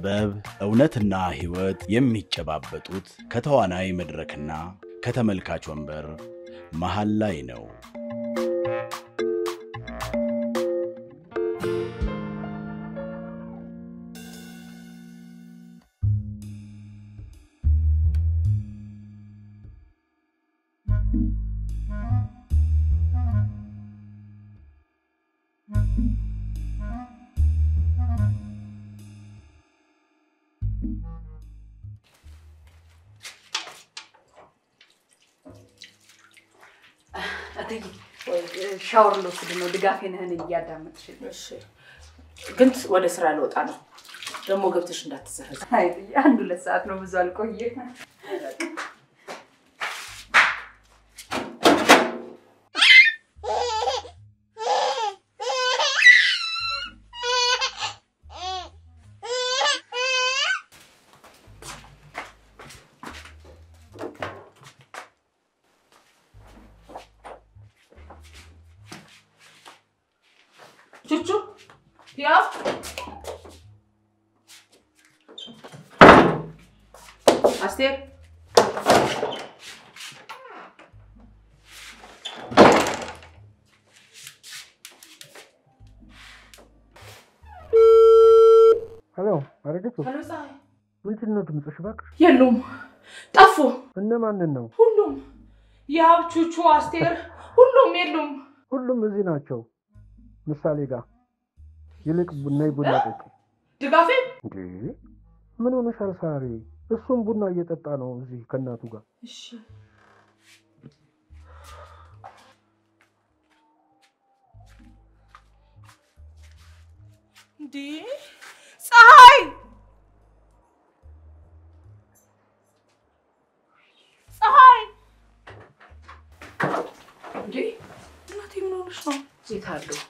ጥበብ እውነትና ህይወት የሚጨባበጡት ከተዋናይ መድረክና ከተመልካች ወንበር መሃል ላይ ነው። ሻወር ልወስድ ነው ድጋፌንህን እያዳመጥሽ እሺ ግን ወደ ስራ ልወጣ ነው ደግሞ ገብተሽ እንዳትዘረዝ አይ አንዱ ለሰዓት ነው ብዙ አልቆየ Chuchu, ja? Aster? Hallo, አረጋግጡ Hallo Sai. ምንድነው ድምጽሽ እባክሽ? የሉም ጠፉ። እነማንን ነው? ሁሉም ያብ ቹቹ አስቴር ሁሉም የሉም። ሁሉም እዚህ ናቸው። ምሳሌ ጋር ይልቅ ቡና ይጠጡ። ድጋፌ እንዴ ምን ሆነሻል ሳሪ? እሱም ቡና እየጠጣ ነው እዚህ ከናቱ ጋር። እሺ እንዴ ፀሐይ ፀሐይ እንዴ እናቴ ምን ሆነሽ ነው? ዜታ አለው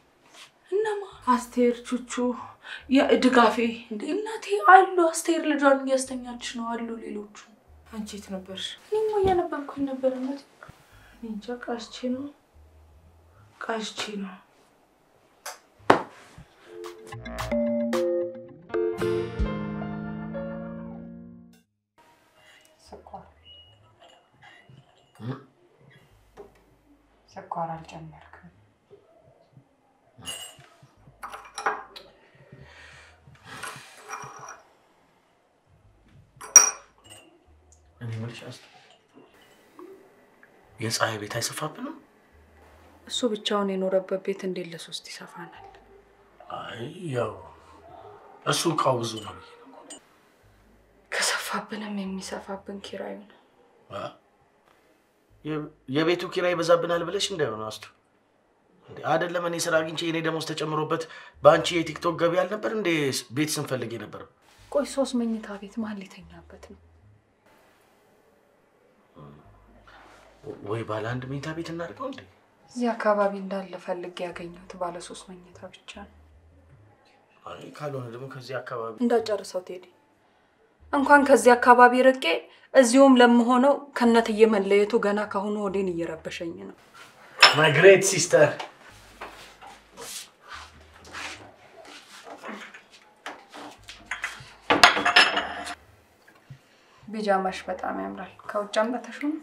እነማ አስቴር ቹቹ የድጋፌ እንዴ እናቴ አሉ አስቴር ልጇን እያስተኛች ነው አሉ ሌሎቹ አንቺ የት ነበርሽ? እኔማ እያነበብኩኝ ነበር እናቴ እንጃ ቃስቼ ነው ስኳር አልጨመርክም እኔ መልሻስ የፀሐይ ቤት አይሰፋብንም? እሱ ብቻውን የኖረበት ቤት እንዴት ለሶስት ይሰፋናል? አይ ያው እሱ ቃው ብዙ ነው። ከሰፋብንም የሚሰፋብን ኪራዩ ነው። የቤቱ ኪራይ በዛብናል ብለሽ እንዳይሆነ አስቱ እንዴ አይደለም እኔ ስራ አግኝቼ እኔ ደሞዝ ተጨምሮበት ባንቺ የቲክቶክ ገቢ አልነበር እንዴ ቤት ስንፈልግ ነበር። ቆይ 3 መኝታ ቤት ማን ሊተኛበት ነው? ወይ ባለ አንድ መኝታ ቤት እናድርገው እንዴ? እዚህ አካባቢ እንዳለ ፈልግ ያገኘሁት ባለ 3 መኝታ ብቻ ነው። አይ ካልሆነ ደግሞ ከዚህ አካባቢ እንዳጨርሰው ቴዲ እንኳን ከዚህ አካባቢ ርቄ እዚሁም ለምሆነው ከነትዬ መለየቱ ገና ካሁኑ ወዴን እየረበሸኝ ነው። My great sister ቢጃማሽ በጣም ያምራል። ከውጭ አምጥተሽው ነው?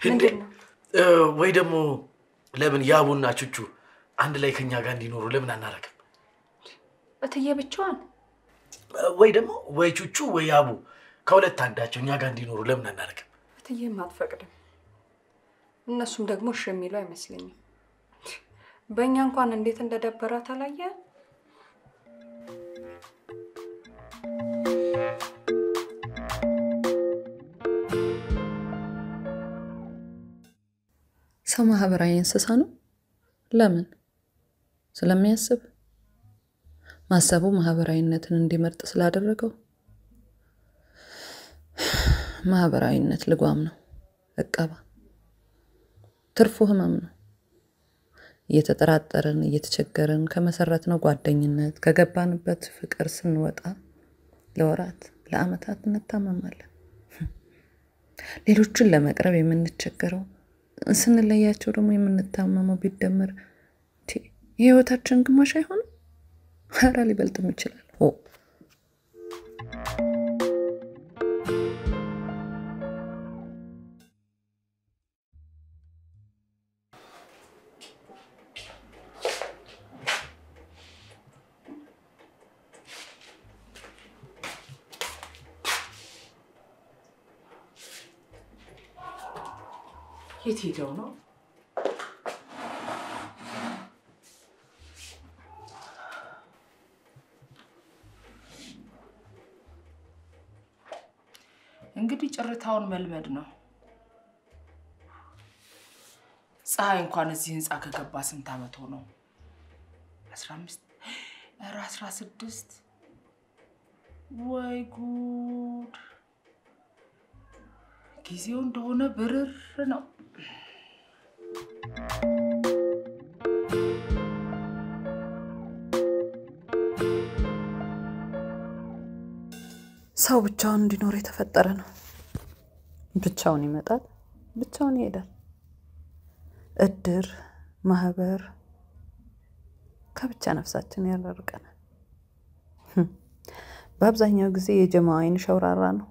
እንዴ ወይ ደግሞ ለምን ያቡና ቹቹ አንድ ላይ ከኛ ጋር እንዲኖሩ ለምን አናረክም? እትዬ ብቻዋን ወይ ደግሞ ወይ ቹቹ ወይ ያቡ ከሁለት አንዳቸው እኛ ጋር እንዲኖሩ ለምን አናረክም? እትዬም አትፈቅድም። እነሱም ደግሞ እሺ የሚሉ አይመስለኝም። በእኛ እንኳን እንዴት እንደደበራት አላየ? ሰው ማህበራዊ እንስሳ ነው። ለምን? ስለሚያስብ ማሰቡ ማህበራዊነትን እንዲመርጥ ስላደረገው። ማህበራዊነት ልጓም ነው፣ እቀባ ትርፉ ህመም ነው። እየተጠራጠረን እየተቸገረን ከመሰረትነው ጓደኝነት ከገባንበት ፍቅር ስንወጣ ለወራት ለአመታት እንታመማለን። ሌሎችን ለመቅረብ የምንቸገረው ስንለያቸው ደግሞ የምንታመመው ቢደመር የህይወታችን ግማሽ አይሆንም? ኧረ ሊበልጥም ይችላል። የት ሄደው ነው? እንግዲህ ጭርታውን መልመድ ነው። ፀሐይ እንኳን እዚህ ህንጻ ከገባ ስንት አመት ሆነው? 15 16 ወይ ጉድ! ጊዜው እንደሆነ ብርር ነው። ሰው ብቻውን እንዲኖር የተፈጠረ ነው። ብቻውን ይመጣል፣ ብቻውን ይሄዳል። እድር፣ ማህበር ከብቻ ነፍሳችን ያራርቀናል። በአብዛኛው ጊዜ የጀማዓ አይን ሸውራራ ነው።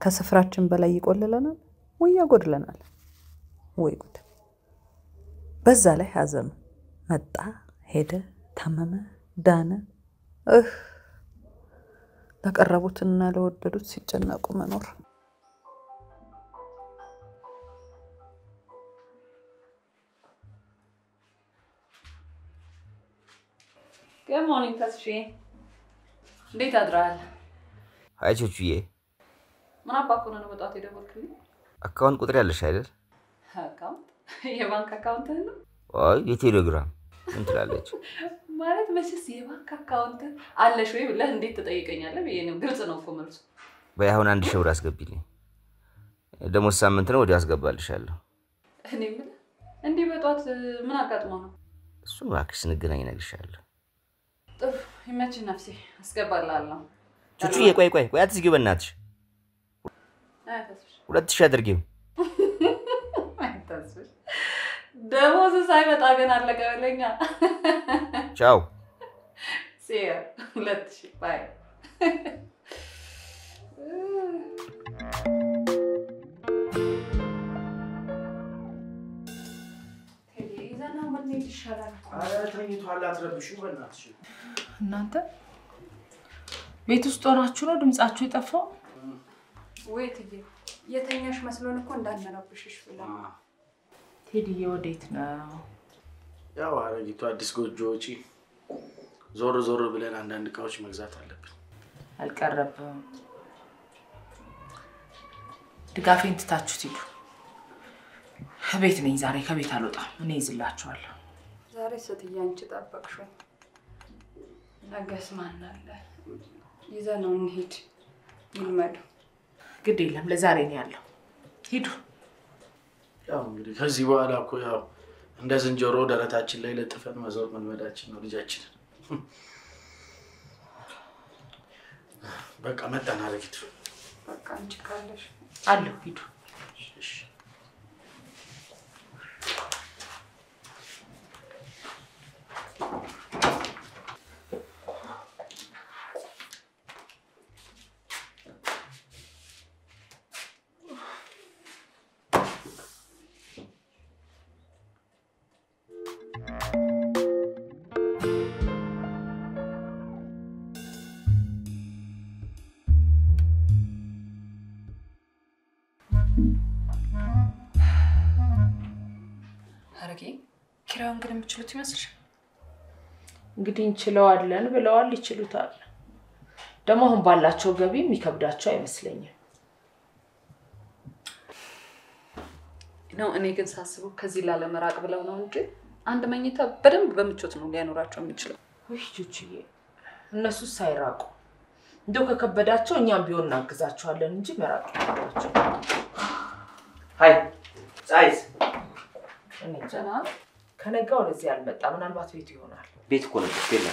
ከስፍራችን በላይ ይቆልለናል ወይ ያጎድለናል። ወይ ጉድ! በዛ ላይ ሐዘን መጣ፣ ሄደ፣ ታመመ፣ ዳነ። ለቀረቡትና ለወደዱት ሲጨነቁ መኖር። Good morning, Tasshi. እንዴት አድራል? አይ ቹቹዬ፣ ምን አባኮ ነው በጣት የደወልክልኝ? አካውንት ቁጥር ያለሽ አይደል? አካውንት? የባንክ አካውንት ነው? አይ የቴሌግራም ምን ትላለች? ማለት መቼስ የባንክ አካውንት አለሽ ወይ ብለህ እንዴት ትጠይቀኛለህ? በየኔም ግልጽ ነው እኮ መልሱ። በያሁን 1000 ብር አስገቢልኝ። ደሞዝ ሳምንት ነው ወዲያ አስገባልሻለሁ። እኔ ምን እንዴ በጧት ምን አጋጥሞ ነው? እሱን እባክሽ እንገናኝ እነግርሻለሁ። ጥሩ ይመችህ ነፍሴ፣ አስገባልሃለሁ። ቹቹዬ ቆይ አትዝጊው በእናትሽ። አይተስሽ 2000 አድርጊው። አይተስሽ ደሞዝ ሳይመጣ ግን አለቀ በለኛ። ቻው ሲያ 2000 ባይ። ተኝቷል፣ አትረብሹ በእናትሽ። እናንተ ቤት ውስጥ ሆናችሁ ነው ድምጻችሁ የጠፋው? ወይትዬ የተኛሽ መስሎን እኮ እንዳንረብሽሽ ብላ። ቴዲዬ ወዴት ነው? ያው አረጊቱ አዲስ ጎጆ ወጪ ዞር ብለን አንዳንድ እቃዎች መግዛት አለብን። አልቀረብም። ድጋፌን ትታችሁት ሂዱ። ቤት ነኝ ዛሬ፣ ከቤት አልወጣም። እኔ ይዝላችኋለሁ። ዛሬ ስትይ አንቺ ጠበቅሽው። ነገስ ማን አለ? ይዘነው እንሂድ ይልመዱ። ግድ የለም ለዛሬ ነው ያለው። ሂዱ። ያው እንግዲህ ከዚህ በኋላ እኮ ያው እንደ ዝንጀሮ ደረታችን ላይ ለጥፈን መዞር መልመዳችን ነው ልጃችን። በቃ መጣን አረጊቱ። በቃ አንቺ ካለሽ አለሁ። ሂዱ። አረጊ ኪራዩን ግን የምችሉት ይመስልሻል? እንግዲህ እንችለዋለን ብለዋል፣ ይችሉታል። ደግሞ አሁን ባላቸው ገቢ የሚከብዳቸው አይመስለኝም። ነው እኔ ግን ሳስበው ከዚህ ላለመራቅ ብለው ነው እንጂ አንድ መኝታ በደንብ በምቾት ነው ሊያኖራቸው የሚችለው። ወይ ቹቹዬ፣ እነሱ ሳይራቁ እንደው ከከበዳቸው እኛም ቢሆን እናግዛቸዋለን እንጂ መራቅ አላቸው። ሃይ ጻይስ እኔ ጀና ከነጋ ወደዚህ አልመጣ። ምናልባት ቤቱ ይሆናል። ቤት እኮ ነው ገና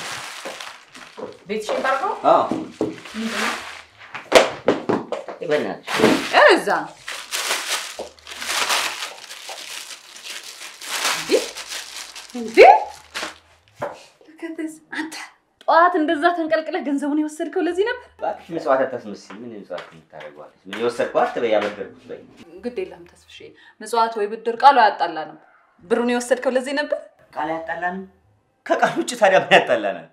ቤት ሸጣው? አዎ ይበናል። እዛ እንዴ ለከተስ አንተ ጧት እንደዛ ተንቀልቅለህ ገንዘቡን የወሰድከው ለዚህ ነበር? እባክሽ መስዋዕት አታስመስይ። ምን መስዋዕት የምታደርገዋለሽ? ምን የወሰድኳት ተበያ ያበደርኩት በይ። ግድ የለም ተስፍሼ፣ መስዋዕት ወይ ብድር ቃሉ አያጣላንም። ብሩን የወሰድከው ለዚህ ነበር? ቃል ያጣላንም? ከቃል ውጭ ታዲያ ምን ያጣላናል?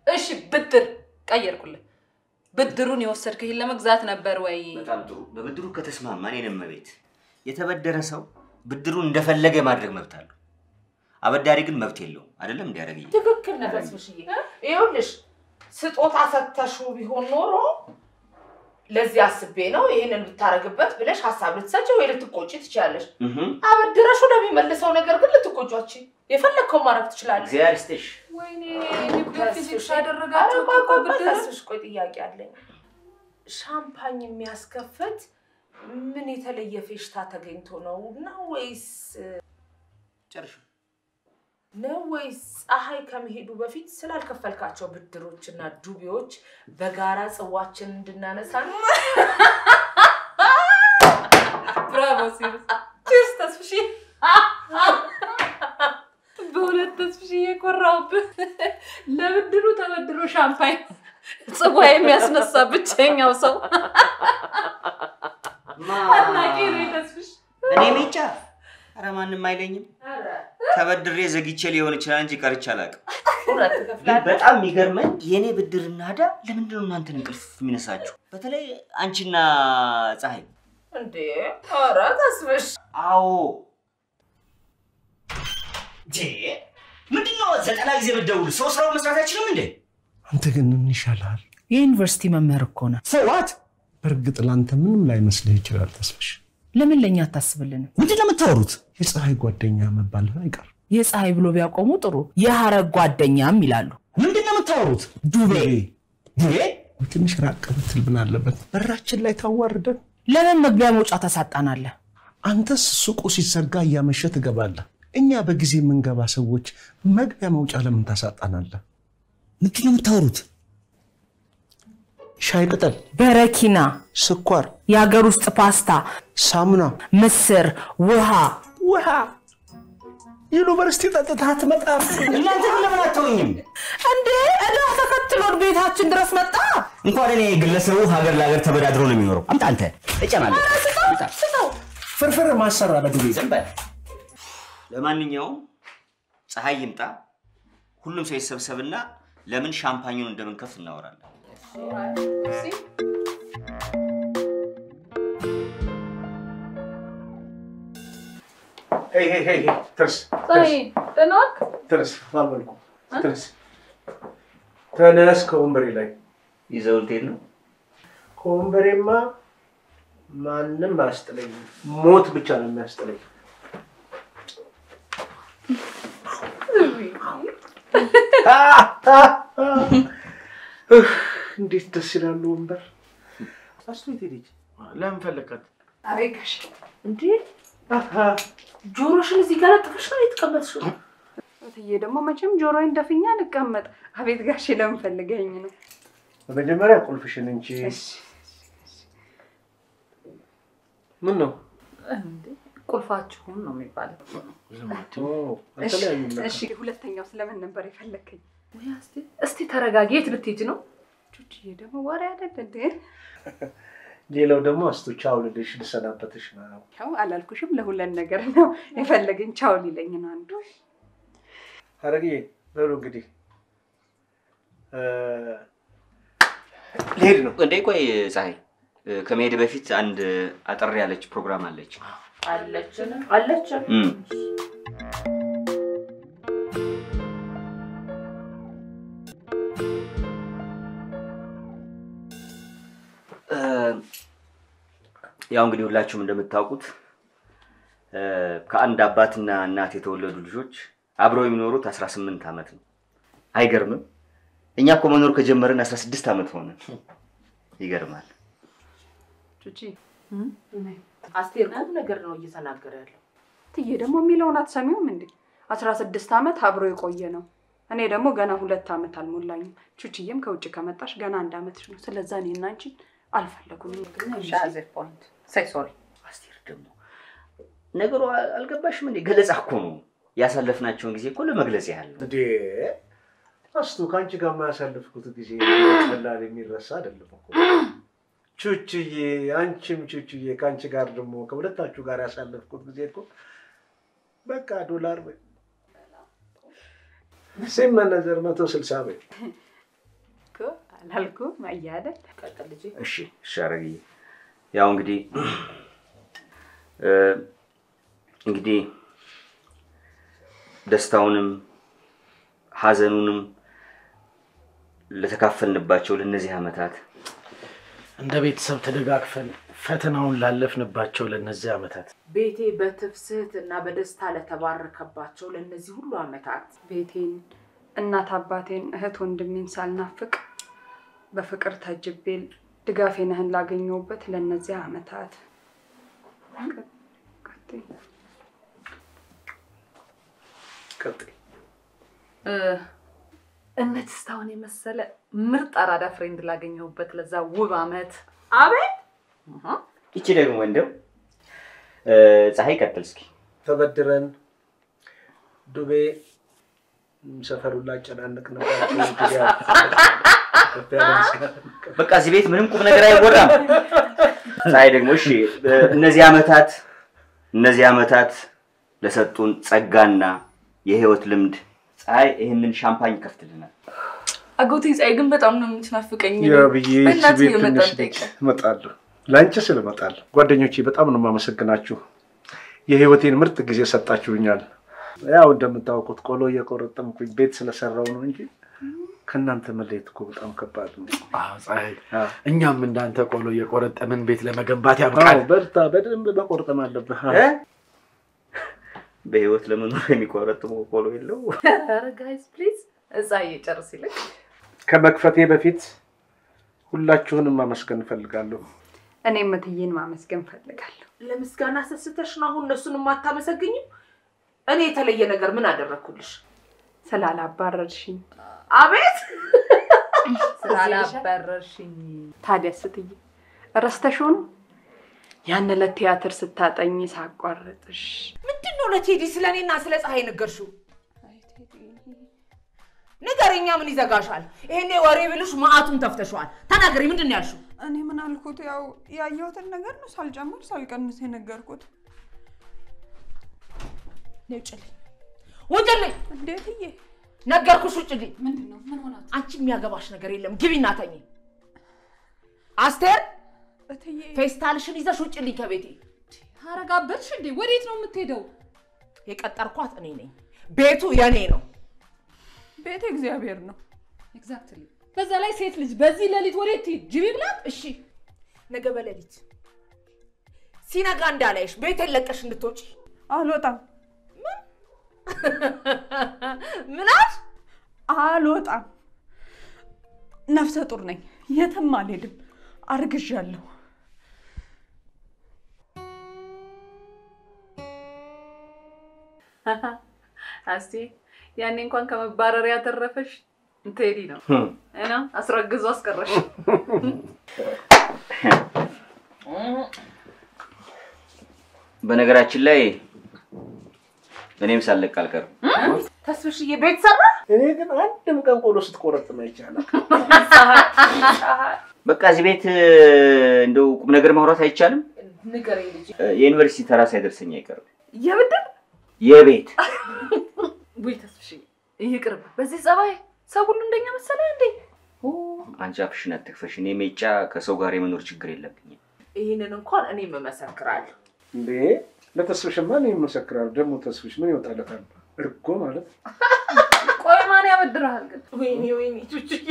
እሺ ብድር ቀየርኩልህ። ብድሩን የወሰድከው ይሄን ለመግዛት ነበር ወይ? በጣም ጥሩ። በብድሩ ከተስማማን የነም ቤት የተበደረ ሰው ብድሩን እንደፈለገ ማድረግ መብት አለው። አበዳሪ ግን መብት የለውም። አይደለም እንዲያደርግ ትክክል ነህ ተስፍሽዬ። ይኸውልሽ ስጦታ ሰጥተሽው ቢሆን ኖሮ ለዚህ አስቤ ነው ይሄንን ብታረግበት ብለሽ ሐሳብ ልትሰጪ ወይ ልትቆጪ ትችያለሽ። አበድረሽ ወደሚመልሰው ነገር ግን ልትቆጫቺ የፈለከው ማድረግ ትችላለሽ። እግዚአብሔር ይስጥሽ። ወይኔ ኒውክሊየር ፊዚክስ ያደረጋችሁ እኮ ብድር ተስፍሽ። ቆይ ጥያቄ አለኝ። ሻምፓኝ የሚያስከፍት ምን የተለየ ፌሽታ ተገኝቶ ነው ወይስ ጨርሹ ነው ወይስ ፀሐይ ከመሄዱ በፊት ስላልከፈልካቸው ብድሮችና ዱቢዎች በጋራ ጽዋችን እንድናነሳ ነው? ብራቮ ሲሪስ ቺርስ ተስፍሺ። በእውነት ተስፍሺ የኮራውብህ ለብድሩ ተበድሮ ሻምፓኝ ጽዋ የሚያስነሳ ብቸኛው ሰው አድናቂ ነው ተስፍሽ። እኔ ብቻ ኧረ ማንም አይለኝም። ተበድሬ ዘግቼ ሊሆን ይችላል እንጂ ቀርቼ አላውቅም። በጣም የሚገርመኝ የኔ ብድርና ዕዳ ለምንድን ነው እናንተን እንቅልፍ የሚነሳችሁ? በተለይ አንቺና ፀሐይ። እንዴ ኧረ ተስፍሽ። አዎ ምንድን ነው 90 ጊዜ ብትደውሉ ሰው ስራውን መስራት አይችልም እንዴ? አንተ ግን ምን ይሻላል? የዩኒቨርሲቲ መምህር እኮ ነህ። ሰዋት በርግጥ ላንተ ምንም ላይ መስልህ ይችላል ተስፍሽ። ለምን ለኛ አታስብልንም? ምንድን ነው የምታወሩት? የፀሐይ ጓደኛ መባል አይቀር። የፀሐይ ብሎ ቢያቆሙ ጥሩ። የሐረግ ጓደኛም ይላሉ። ምንድን ነው የምታወሩት? ዱቤ ትንሽ ራቅ ብትል ምን አለበት? በራችን ላይ ታዋርደን። ለምን መግቢያ መውጫ ተሳጣናለህ? አንተስ ሱቁ ሲዘጋ እያመሸ ትገባለህ። እኛ በጊዜ የምንገባ ሰዎች መግቢያ መውጫ ለምን ታሳጣናለህ? ምንድን ነው የምታወሩት? ሻይ ቅጠል፣ በረኪና፣ ስኳር፣ የሀገር ውስጥ ፓስታ፣ ሳሙና፣ ምስር፣ ውሃ ዩኒቨርሲቲ ጠጥተህ አትመጣም? እናንተ ለምን አትተውኝም እንዴ? እዳ ተከትሎን ቤታችን ድረስ መጣ። እንኳን እኔ ግለሰቡ ሀገር ለሀገር ተበዳድሮ ነው የሚኖረው። አምጣ አንተ እጨናለሁ። ፍርፍር ማሰራ በዱቤ ዝም በል። ለማንኛውም ፀሐይ ይምጣ፣ ሁሉም ሰው ይሰብሰብና ለምን ሻምፓኙን እንደምንከፍት እናወራለን። ሄይ ትርስ ደናክ ትርስ ማልበልኩ ትርስ ተነስ ከወንበሬ ላይ ይዘው ልትሄድ ነው? ከወንበሬማ ማንም አያስጥለኝ፣ ሞት ብቻ ነው የሚያስጥለኝ። እንዴት ደስ ይላል ወንበር። አስቱት ሄደች። ለምን ፈለካት? አቤት ጋሽ። እንዴ ጆሮሽን እዚህ ጋር ለጥፈሽ ነው የተቀመጥሽው? እትዬ ደግሞ መቼም ጆሮዬን ደፍኛ ልቀመጥ። አቤት ጋሽ ለምን ፈልገኝ ነው? በመጀመሪያ ቁልፍሽን እንጂ ምን ነው እንዴ ቁልፋችሁን ነው የሚባለው። እሺ ሁለተኛው ስለምን ነበር የፈለከኝ? ወይ እስቲ ተረጋጊ። የት ልትሄጂ ነው? ቹቺዬ ደግሞ ወሬ አይደል እንዴ? ሌላው ደግሞ አስቱ ቻው ልልሽ ልሰናበትሽ ነው። ቻው አላልኩሽም? ለሁለት ነገር ነው የፈለገኝ። ቻው ሊለኝ ነው አንዱ። አረግዬ በሉ እንግዲህ ልሄድ ነው። እንዴ ቆይ ፀሐይ፣ ከመሄድ በፊት አንድ አጠር ያለች ፕሮግራም አለች። አለች ያው እንግዲህ ሁላችሁም እንደምታውቁት ከአንድ አባትና እናት የተወለዱ ልጆች አብረው የሚኖሩት 18 አመት ነው። አይገርምም? እኛ እኮ መኖር ከጀመርን 16 አመት ሆነ። ይገርማል። ቹቺ አስቴር ቁም ነገር ነው እየተናገረ ያለው። ትዬ ደግሞ የሚለውን አትሰሚውም እንዴ? 16 አመት አብሮ የቆየ ነው። እኔ ደግሞ ገና 2 አመት አልሞላኝም። ቹቺዬም ከውጭ ከመጣሽ ገና 1 አመትሽ ነው። ስለዛ እኔና አንቺ አልፈለጉንም። ሻዘ ፖይንት ሳይ ሶሪ። አስቴር ደግሞ ነገሩ አልገባሽም እንዴ? ገለጻ እኮ ነው። ያሳለፍናቸውን ጊዜ እኮ ለመግለጽ ያህል ነው። እንዴ አስቱ ከአንቺ ጋር የማያሳልፍኩት ጊዜ ቀላል የሚረሳ አይደለም እኮ ቹቹዬ። አንቺም ቹቹዬ ከአንቺ ጋር ደግሞ ከሁለታችሁ ጋር ያሳለፍኩት ጊዜ እኮ በቃ ዶላር በይ ሲመነዘር 160 በይ እኮ አላልኩም አያደል። ቀጥል ልጄ። እሺ ሻረግዬ ያው እንግዲህ ደስታውንም ሐዘኑንም ለተካፈልንባቸው ለነዚህ ዓመታት እንደ ቤተሰብ ተደጋግፈን ፈተናውን ላለፍንባቸው ለነዚህ ዓመታት ቤቴ በትፍስህትና በደስታ ለተባረከባቸው ለነዚህ ሁሉ ዓመታት ቤቴን እናት አባቴን እህት ወንድሜን ሳልናፍቅ በፍቅር ታጅቤ ድጋፌን ላገኘሁበት ለነዚህ ዓመታት ቀጥይ እነት ስታውን የመሰለ ምርጥ አራዳ ፍሬንድ ላገኘሁበት ለዛ ውብ ዓመት አቤት እቺ ደግሞ እንደው ፀሐይ ቀጥል እስኪ ተበድረን ዱቤ ሰፈሩን ላጨናነቅንባቸው በቃ እዚህ ቤት ምንም ቁም ነገር አይወራም። ፀሐይ ደግሞ እሺ እነዚህ ዓመታት ለሰጡን ጸጋና የህይወት ልምድ ፀሐይ ይሄንን ሻምፓኝ ከፍትልናል። አጎቴ ፀሐይ ግን በጣም ነው የምትናፍቀኝ። ያብዬ ቤት ትንሽ እመጣለሁ። ላንቺ ስለመጣለሁ ጓደኞቼ በጣም ነው የማመሰግናችሁ። የህይወቴን ምርጥ ጊዜ ሰጣችሁኛል። ያው እንደምታውቁት ቆሎ እየቆረጠምኩኝ ቤት ስለሰራው ነው እንጂ ከናንተ መለየት እኮ በጣም ከባድ ነው። ፀሐይ እኛም እንዳንተ ቆሎ እየቆረጠምን ቤት ለመገንባት ያብቃል። በርታ፣ በደንብ መቆርጠም አለብህ። በህይወት ለመኖር የሚቆረጥመው ቆሎ የለው። ኧረ ጋይስ ፕሊዝ ፀሐይ ጨርስ ይልቅ ከመክፈቴ በፊት ሁላችሁንም ማመስገን ፈልጋለሁ። እኔም እትዬን ማመስገን ፈልጋለሁ። ለምስጋና ሰስተሽ ነው አሁን እነሱን ማታመሰግኙ? እኔ የተለየ ነገር ምን አደረኩልሽ? ስላላባረርሽኝ። አቤት ስላላባረርሽኝ። ታዲያስ እትዬ ረስተሽው ነው ያን ለቲያትር ስታጠኝ ሳቋርጥሽ? ምንድነው ለቴዲ ስለኔና ስለ ፀሐይ ነገርሽው? ንገሪኛ፣ ምን ይዘጋሻል? ይሄኔ ወሬ ብልሽ ማአቱን ተፍተሽዋል። ተናገሪ፣ ምንድነው ያልሽው? እኔ ምን አልኩት? ያው ያየሁትን ነገር ነው ሳልጨምር ሳልቀንስ የነገርኩት። ነጭልኝ ወንጀልኝ። እንዴትዬ ነገርኩሽ፣ ውጭልኝ። ምንድነው? ምን ሆናት? አንቺ የሚያገባሽ ነገር የለም። ግቢና ተኚ። አስቴር እትዬ ፌስታልሽን ይዘሽ ውጭልኝ ከቤቴ። አረጋበትሽ እንዴ? ወዴት ነው የምትሄደው? የቀጠርኳት እኔ ነኝ። ቤቱ የኔ ነው። ቤቴ እግዚአብሔር ነው። ኤግዛክትሊ። በዛ ላይ ሴት ልጅ በዚህ ሌሊት ወዴት ትሄድ? ጅቢ ብላት? እሺ ነገ በሌሊት ሲነጋ እንዳላይሽ ቤቴን ለቀሽ እንድትወጪ። አልወጣም። ምናት? አልወጣም። ነፍሰ ጡር ነኝ። የትም አልሄድም። አርግዣለሁ። አስቲ ያኔ እንኳን ከመባረር ያተረፈሽ ቴዲ ነው እና አስረግዞ አስቀረሽ። በነገራችን ላይ እኔም ሳለቅ አልቀርም። ተስፍሽዬ ቤት ሰራ። እኔ ግን አንድም ቀን ቆሎ ስትቆረጥም አይቻልም። በቃ እዚህ ቤት እንደው ቁም ነገር ማውራት አይቻልም። ንገረኝ ልጅ። የዩኒቨርሲቲ ተራ ሳይደርሰኝ አይቀርም። የብድር የቤት ወይ ተስፍሽዬ ይቅርብ። በዚህ ጸባይ ሰው ሁሉ እንደኛ መሰለ እንዴ? አንቺ አፍሽን አትክፈሽ። እኔ ሜጫ ከሰው ጋር የመኖር ችግር የለብኝም። ይሄንን እንኳን እኔ መመስክራለሁ። እንዴ ለተስፍሽማ እኔ መመስክራለሁ። ደግሞ ተስፍሽ ምን ይወጣለታል? እርጎ ማለት ቆይ ማን ያበድራል ግን? ወይኔ ቹቹዬ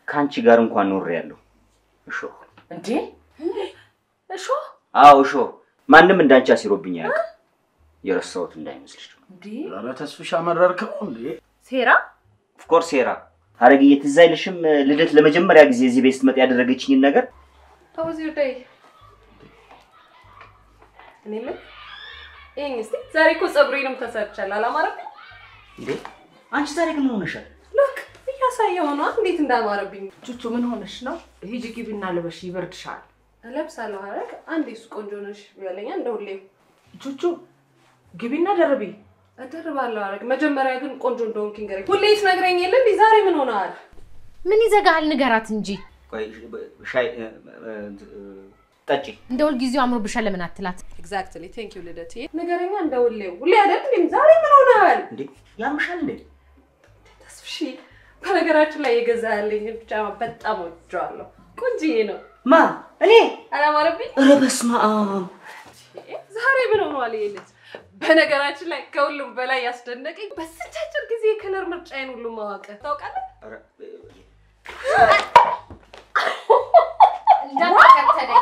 ካንቺ ጋር እንኳን ኖሬያለሁ። እሾ እንዴ እሾ? አዎ እሾ። ማንንም እንዳንቺ አሲሮብኝ አያውቅም። የረሳሁት እንዳይመስልሽ። እንዴ ኧረ ተስፍሻ መረርከው እንዴ? ሴራ? ኦፍ ኮርስ ሴራ። ሀረግዬ ትዝ አይልሽም ልደት ለመጀመሪያ ጊዜ እዚህ ቤት ስትመጣ ያደረገችኝን ነገር? How was your day? እኔ ምን ይሄን እስቲ ዛሬ እኮ ፀጉሬንም ተሰርቻለሁ አላማረብኝ እንዴ? አንቺ ዛሬ ግን ምን ሆነሻል? ሉክ እያሳየው ነው እንዴት እንዳማረብኝ። ቹቹ ምን ሆነሽ ነው? ሂጂ ግቢና ልበሽ፣ ይበርድሻል። እለብሳለሁ። ሀረግ አንዴ እሱ ቆንጆ ነሽ ቢለኛ እንደሁሌ። ቹቹ ግቢና ደርቢ። እደርባለሁ አረግ መጀመሪያ ግን ቆንጆ እንደሆንክ ንገረኝ። ሁሌ ትነግረኝ የለ እንዴ? ዛሬ ምን ሆነሃል? ምን ይዘጋሃል? ንገራት እንጂ። ቆይ ሻይ ጠጪ። እንደ ሁል ጊዜው አምሮብሻል ለምን አትላት? ኤግዛክትሊ ቴንክ ዩ ልደቴ። ንገረኛ እንደ ሁሌ አይደል እንዴ? ዛሬ ምን ሆነሃል እንዴ? ያምሻል እንዴ? ተስፍሺ በነገራችን ላይ የገዛልኝ ብቻ በጣም ወድጄዋለሁ። ቆንጆዬ ነው። ማ እኔ አላማረብኝ? ኧረ በስመ አብ። ዛሬ ምን ሆነዋል ይሄ ልጅ? በነገራችን ላይ ከሁሉም በላይ ያስደነቀኝ በስንት አጭር ጊዜ የከለር ምርጫዬን ሁሉ ማወቅ ታውቃለህ? እንዳትከተለኝ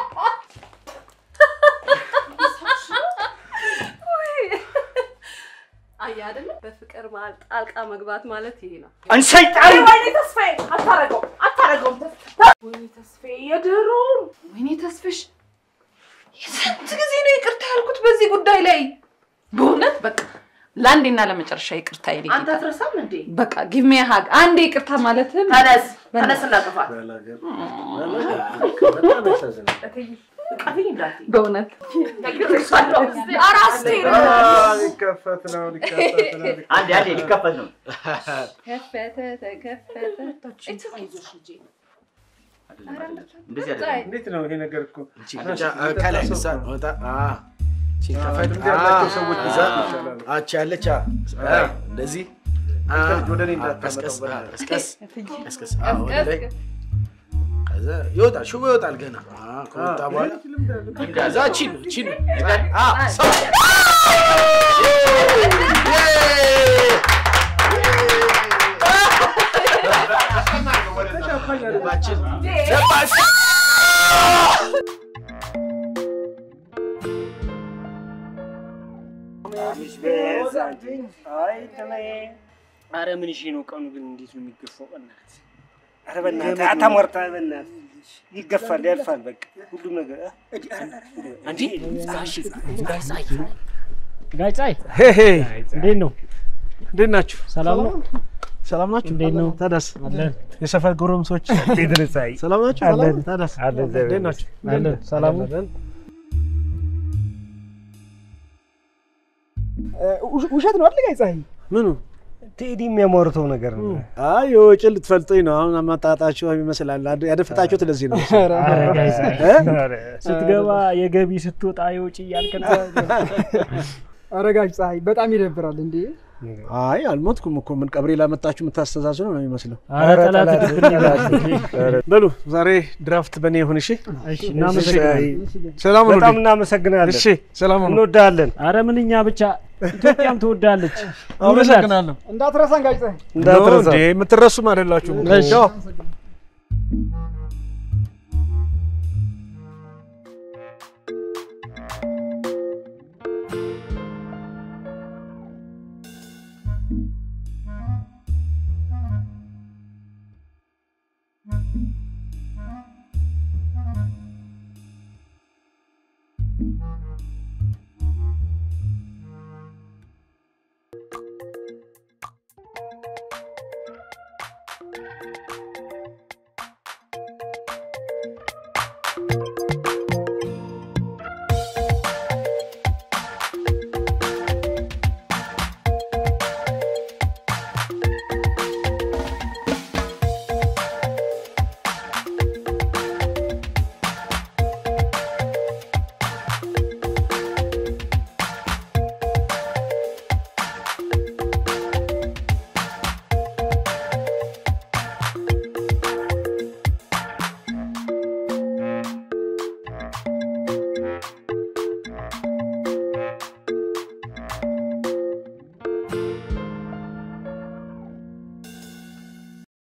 አያ አይደለ? በፍቅር መሀል ጣልቃ መግባት ማለት ይሄ ነው። አንሰይጣን ወይኔ ተስፋዬ አታረገውም። ወይኔ ተስፋዬ የድሮውን ወይኔ ተስፍሽ የስንት ጊዜ ነው ይቅርታ ያልኩት በዚህ ጉዳይ ላይ በእውነት በቃ ለአንዴና ለመጨረሻ ይቅርታ ይልኝ። አንተ አትረሳም እንዴ? በቃ ጊቭ ሚ ሃግ አንዴ ይቅርታ ማለት ተነስ እናጥፋት። በእውነት አራስቴር ሊከፈት ነው። አንዴ ሊከፈት ነው። ከፈተ ተከፈተ እንደዚህ አይደለም። እንዴት ነው ይሄ ነገር እኮ ከላይ ወጣ ሲከፈት ያላቸው ሰዎች ብዛት ይሻላል። አቻ ያለቻ እንደዚህ ወደ እኔ እንዳታመጣው ቀስቀስ ወደ ላይ ከዛ ይወጣል። ሽቦ ይወጣል ገና ከወጣ በኋላ ከዛ ቺን ሰው አረ ምን እሺ ነው ቀኑ ግን እንዴት ነው የሚገፋው? በእናትህ አረ በእናትህ አታሟርታ። በእናትህ ይገፋል ያልፋል በቃ ሁሉም ነገር አንቺ ጋይጻይ እንዴት ነው? እንዴት ናችሁ? ሰላም ነው? ሰላም ናችሁ? እንዴት ነው? ታዳስ አለን። የሰፈር ጎረምሶች እንዴት ነው? ሳይ ሰላም ናችሁ? አለን። ታዳስ አለን። እንዴት ናችሁ? አለን። ሰላም ነው? ውሸት ነው አይደል ጋይጻይ? ምኑ ቴዲ የሚያሟርተው ነገር ነው። አይ የወጭ ልትፈልጡኝ ነው። አሁን አማጣጣችሁ ይመስላል። ያደፈጣችሁት ለዚህ ነው። ስትገባ የገቢ ስትወጣ የውጭ እያልክ ነው። ኧረ ጋይጻይ በጣም ይደብራል እንዴ። አይ አልሞትኩም እኮ ምን ቀብሬ ላመጣችሁ የምታስተዛዝኑ ነው የሚመስለው። ኧረ ጠላት በሉ ዛሬ ድራፍት በኔ ይሁን። እሺ እሺ፣ እናመሰግናለን። ሰላም ነው። በጣም እናመሰግናለን። እሺ ሰላም ነው። እንወዳለን። ኧረ ምንኛ ብቻ ኢትዮጵያም ትወዳለች። አመሰግናለሁ። እንዳትረሳን ጋይጻይ። እንዳትረሳ እንዴ የምትረሱም አይደላችሁ። ቻው